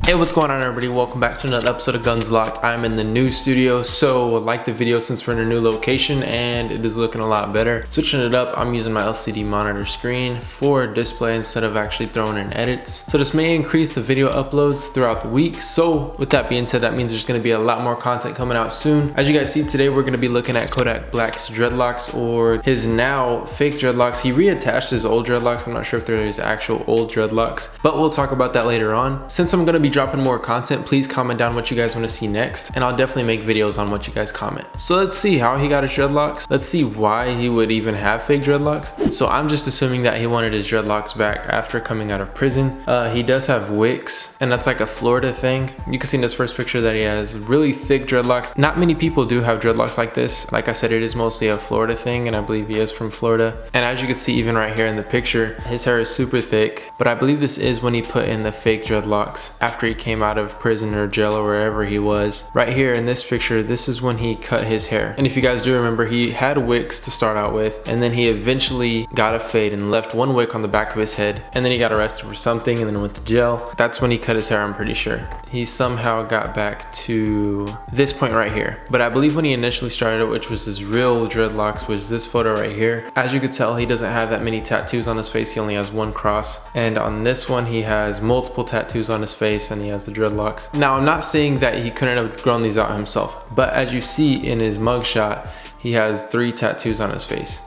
Hey, what's going on everybody? Welcome back to another episode of Guns Locked. I'm in the new studio, so like the video since we're in a new location and it is looking a lot better. Switching it up, I'm using my LCD monitor screen for display instead of actually throwing in edits. So this may increase the video uploads throughout the week. So with that being said, that means there's going to be a lot more content coming out soon. As you guys see today, we're going to be looking at Kodak Black's dreadlocks, or his now fake dreadlocks. He reattached his old dreadlocks. I'm not sure if they're his actual old dreadlocks, but we'll talk about that later on. Since I'm going to be dropping more content, please comment down what you guys want to see next, and I'll definitely make videos on what you guys comment. So let's see how he got his dreadlocks. Let's see why he would even have fake dreadlocks. So I'm just assuming that he wanted his dreadlocks back after coming out of prison. He does have wicks, and that's like a Florida thing. You can see in this first picture that he has really thick dreadlocks. Not many people do have dreadlocks like this. Like I said, it is mostly a Florida thing, and I believe he is from Florida. And as you can see even right here in the picture, his hair is super thick, but I believe this is when he put in the fake dreadlocks after he came out of prison or jail or wherever he was. Right here in this picture, this is when he cut his hair. And if you guys do remember, he had wicks to start out with, and then he eventually got a fade and left one wick on the back of his head, and then he got arrested for something and then went to jail. That's when he cut his hair, I'm pretty sure. He somehow got back to this point right here. But I believe when he initially started, which was his real dreadlocks, was this photo right here. As you could tell, he doesn't have that many tattoos on his face. He only has one cross, and on this one he has multiple tattoos on his face, and he has the dreadlocks. Now, I'm not saying that he couldn't have grown these out himself, but as you see in his mugshot, he has 3 tattoos on his face.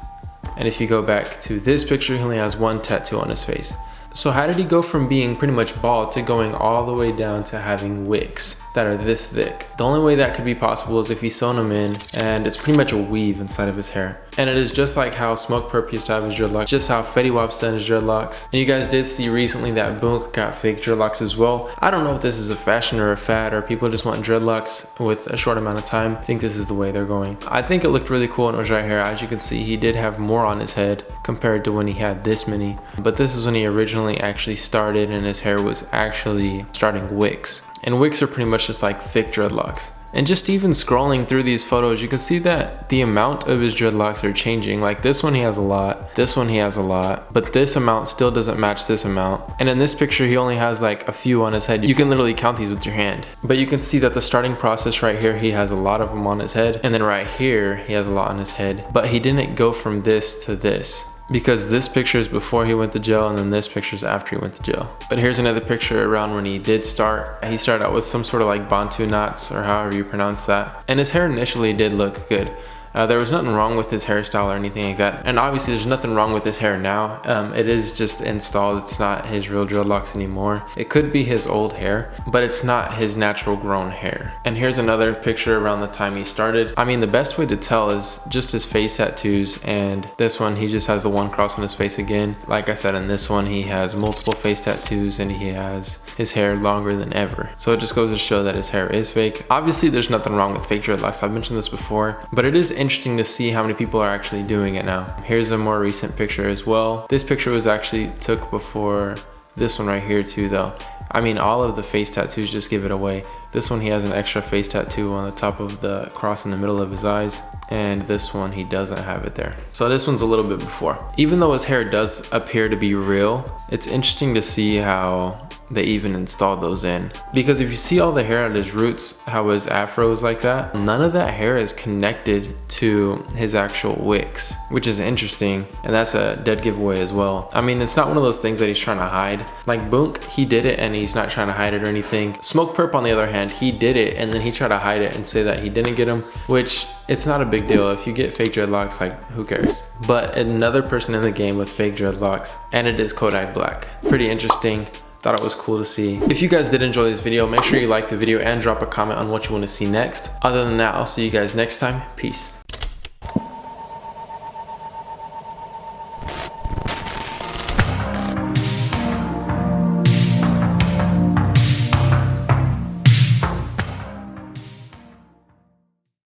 And if you go back to this picture, he only has 1 tattoo on his face. So how did he go from being pretty much bald to going all the way down to having wicks that are this thick? The only way that could be possible is if he's sewn them in, and it's pretty much a weave inside of his hair. And it is just like how Smoke Perp used to have his dreadlocks, just how Fetty Wap's done his dreadlocks. And you guys did see recently that Boonk got fake dreadlocks as well. I don't know if this is a fashion or a fad, or people just want dreadlocks with a short amount of time. I think this is the way they're going. I think it looked really cool when it was right here. As you can see, he did have more on his head compared to when he had this many. But this is when he originally actually started, and his hair was actually starting wicks. And wicks are pretty much just like thick dreadlocks. And just even scrolling through these photos, you can see that the amount of his dreadlocks are changing. Like this one he has a lot, this one he has a lot, but this amount still doesn't match this amount. And in this picture he only has like a few on his head. You can literally count these with your hand. But you can see that the starting process right here, he has a lot of them on his head, and then right here he has a lot on his head. But he didn't go from this to this, because this picture is before he went to jail, and then this picture is after he went to jail. But here's another picture around when he did start. He started out with some sort of like Bantu knots, or however you pronounce that. And his hair initially did look good. There was nothing wrong with his hairstyle or anything like that. And obviously there's nothing wrong with his hair now. It is just installed. It's not his real dreadlocks anymore. It could be his old hair, but it's not his natural grown hair. And here's another picture around the time he started. I mean, the best way to tell is just his face tattoos. And this one, he just has the one cross on his face again. Like I said, in this one, he has multiple face tattoos, and he has his hair longer than ever. So it just goes to show that his hair is fake. Obviously, there's nothing wrong with fake dreadlocks. I've mentioned this before, but it is interesting to see how many people are actually doing it now. Here's a more recent picture as well. This picture was actually took before this one right here too though. I mean, all of the face tattoos just give it away. This one, he has an extra face tattoo on the top of the cross in the middle of his eyes, and this one he doesn't have it there. So this one's a little bit before. Even though his hair does appear to be real, it's interesting to see how they even installed those in, because if you see all the hair at his roots, how his afro is like that, none of that hair is connected to his actual wicks, which is interesting, and that's a dead giveaway as well. I mean, it's not one of those things that he's trying to hide. Like Boonk, he did it and he's not trying to hide it or anything. Smoke Perp, on the other hand, he did it and then he tried to hide it and say that he didn't get them, which it's not a big deal. If you get fake dreadlocks, like, who cares? But another person in the game with fake dreadlocks, and it is Kodak Black. Pretty interesting. Thought it was cool to see. If you guys did enjoy this video, make sure you like the video and drop a comment on what you want to see next. Other than that, I'll see you guys next time. Peace.